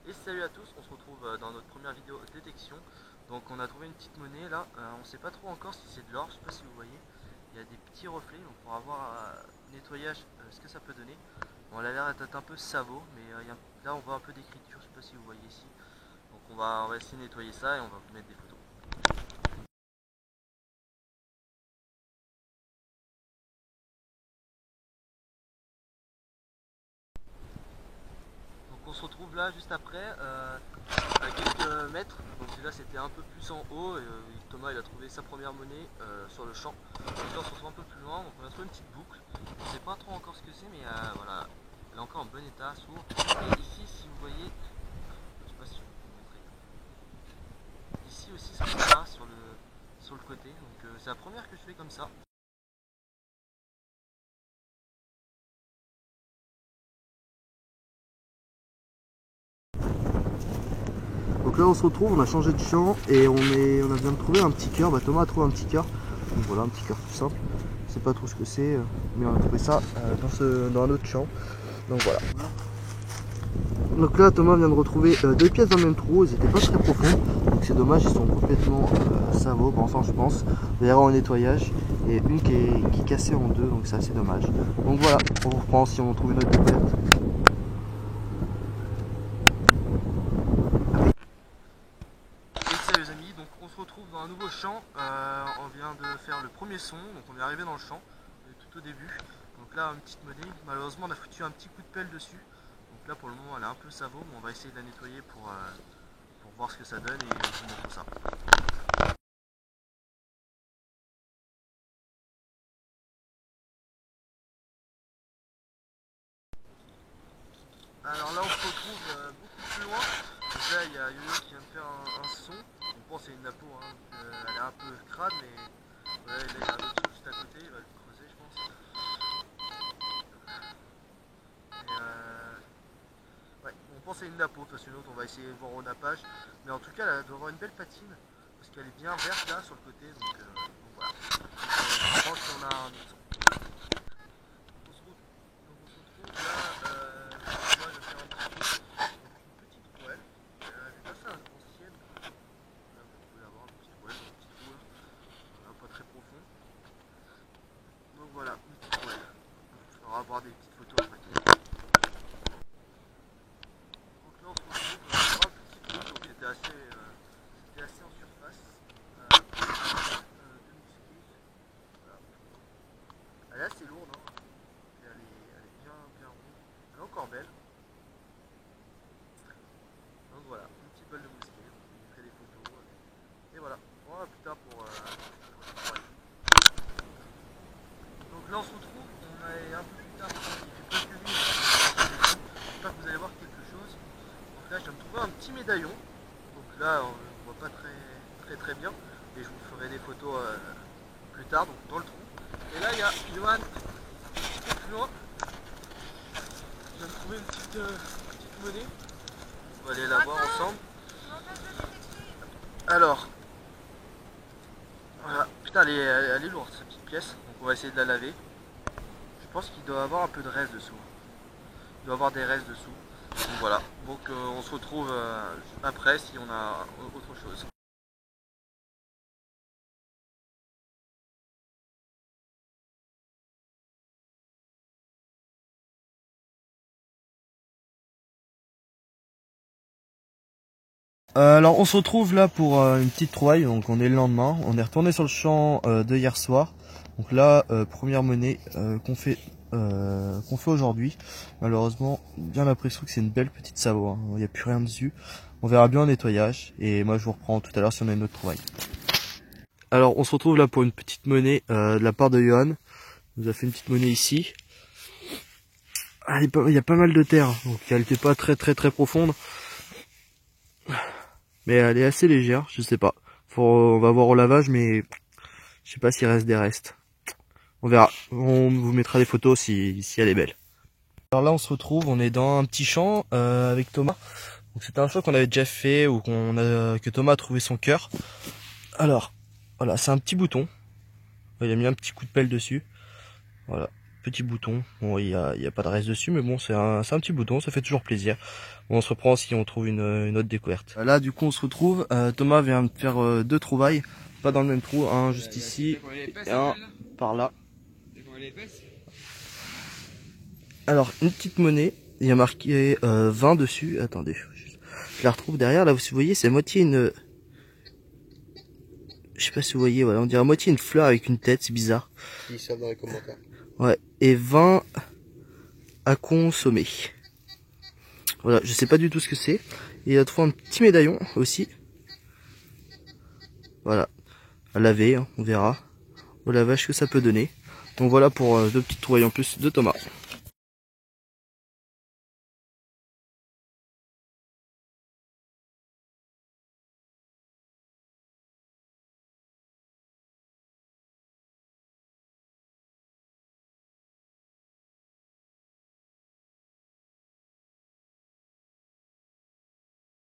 Et salut à tous, on se retrouve dans notre première vidéo détection. Donc on a trouvé une petite monnaie là, on sait pas trop encore si c'est de l'or, je sais pas si vous voyez. Il y a des petits reflets, donc on va voir nettoyage ce que ça peut donner. Bon, elle a l'air d'être un peu savot, mais là on voit un peu d'écriture, je sais pas si vous voyez ici. Donc on va essayer de nettoyer ça et on va vous mettre des photos. Donc on se retrouve là juste après, à quelques mètres. Donc là c'était un peu plus en haut et Thomas il a trouvé sa première monnaie sur le champ. Donc là on se retrouve un peu plus loin, donc on a trouvé une petite boucle. On ne sait pas trop encore ce que c'est, mais voilà, elle est encore en bon état, sourde. Et ici si vous voyez, je sais pas si je peux vous montrer. Ici aussi c'est ça sur le côté, donc c'est la première que je fais comme ça. Donc là on se retrouve, on a changé de champ et on a besoin de trouver un petit cœur. Thomas a trouvé un petit cœur. Donc voilà, un petit cœur tout simple. Je sais pas trop ce que c'est, mais on a trouvé ça dans un autre champ. Donc voilà. Donc là Thomas vient de retrouver deux pièces dans le même trou, ils n'étaient pas très profonds. Donc c'est dommage, ils sont complètement savots, enfin je pense. Il va y avoir un nettoyage et une qui est cassée en deux, donc c'est assez dommage. Donc voilà, on reprend si on trouve une autre découverte. Salut les amis, donc on se retrouve dans un nouveau champ, on vient de faire le premier son, donc on est arrivé dans le champ, tout au début. Donc là une petite monnaie, malheureusement on a foutu un petit coup de pelle dessus. Donc là pour le moment elle est un peu savot, mais on va essayer de la nettoyer pour voir ce que ça donne et je vous montre ça. Alors là on se retrouve beaucoup plus loin, donc là il y a Yoyo qui vient de faire un son, on pense que c'est une napo, hein. Elle est un peu crade mais ouais, là il y a un autre truc juste à côté, il va le creuser je pense. Ouais, on pense à une napo, parce que l'autre on va essayer de voir au nappage, mais en tout cas elle doit avoir une belle patine, parce qu'elle est bien verte là sur le côté, donc voilà. Je pense qu'on a un autre son. On se retrouve là, moi je vais faire un petit peu, une petite rouelle, elle est assez ancienne, là vous pouvez la voir, une petite rouelle, une petite roue là, pas très profond. Donc voilà, une petite rouelle. On va avoir des petites photos après. Donc là on se retrouve sur un petit trou, donc c'était assez en surface. De musqué. Voilà. Elle est assez lourde, hein. Elle est bien ronde. Elle est encore belle. Donc voilà, une petite balle de mousquet. Je mettrai des photos. Et voilà, on verra plus tard pour le travail. Donc là on se retrouve, on est un peu plus tard, il fait presque nuit. J'espère que vous allez voir quelque chose. Donc là je viens de trouver un petit médaillon. Donc là on ne voit pas très bien. Et je vous ferai des photos plus tard, donc dans le trou. Et là il y a Johan plus loin. Je viens de trouver une petite monnaie. On va aller la voir ensemble. Alors, voilà. Putain, elle est lourde cette petite pièce. Donc on va essayer de la laver. Je pense qu'il doit avoir un peu de reste dessous. Il doit avoir des restes dessous. Donc voilà. Donc on se retrouve après si on a autre chose. Alors on se retrouve là pour une petite trouvaille, donc on est le lendemain, on est retourné sur le champ de hier soir. Donc là, première monnaie qu'on fait aujourd'hui. Malheureusement, bien l'impression que c'est une belle petite savot, hein. Il n'y a plus rien dessus. On verra bien au nettoyage et moi je vous reprends tout à l'heure si on a une autre trouvaille. Alors on se retrouve là pour une petite monnaie de la part de Johan. Il nous a fait une petite monnaie ici. Ah, il y a pas mal de terre, donc elle n'était pas très profonde. Mais elle est assez légère, je sais pas. On va voir au lavage, mais je sais pas s'il reste des restes. On verra. On vous mettra des photos si elle est belle. Alors là, on se retrouve, on est dans un petit champ avec Thomas. Donc c'était un champ qu'on avait déjà fait ou que Thomas a trouvé son cœur. Alors, voilà, c'est un petit bouton. Il a mis un petit coup de pelle dessus. Voilà, petit bouton. Bon, il y a pas de reste dessus, mais bon, c'est un petit bouton, ça fait toujours plaisir. Bon, on se reprend si on trouve une autre découverte. Là, du coup, on se retrouve. Thomas vient de faire 2 trouvailles, pas dans le même trou, un juste ici et un par là. Alors, une petite monnaie, il y a marqué 20 dessus. Attendez, je la retrouve derrière. Là, vous voyez, c'est moitié une... Je sais pas si vous voyez, voilà, on dirait à moitié une fleur avec une tête, c'est bizarre. Ils savent dans les commentaires. Ouais, et 20 à consommer. Voilà, je sais pas du tout ce que c'est. Et il a trouvé un petit médaillon aussi. Voilà, à laver, hein, on verra au lavage que ça peut donner. Donc voilà pour 2 petites trouvailles en plus de Thomas.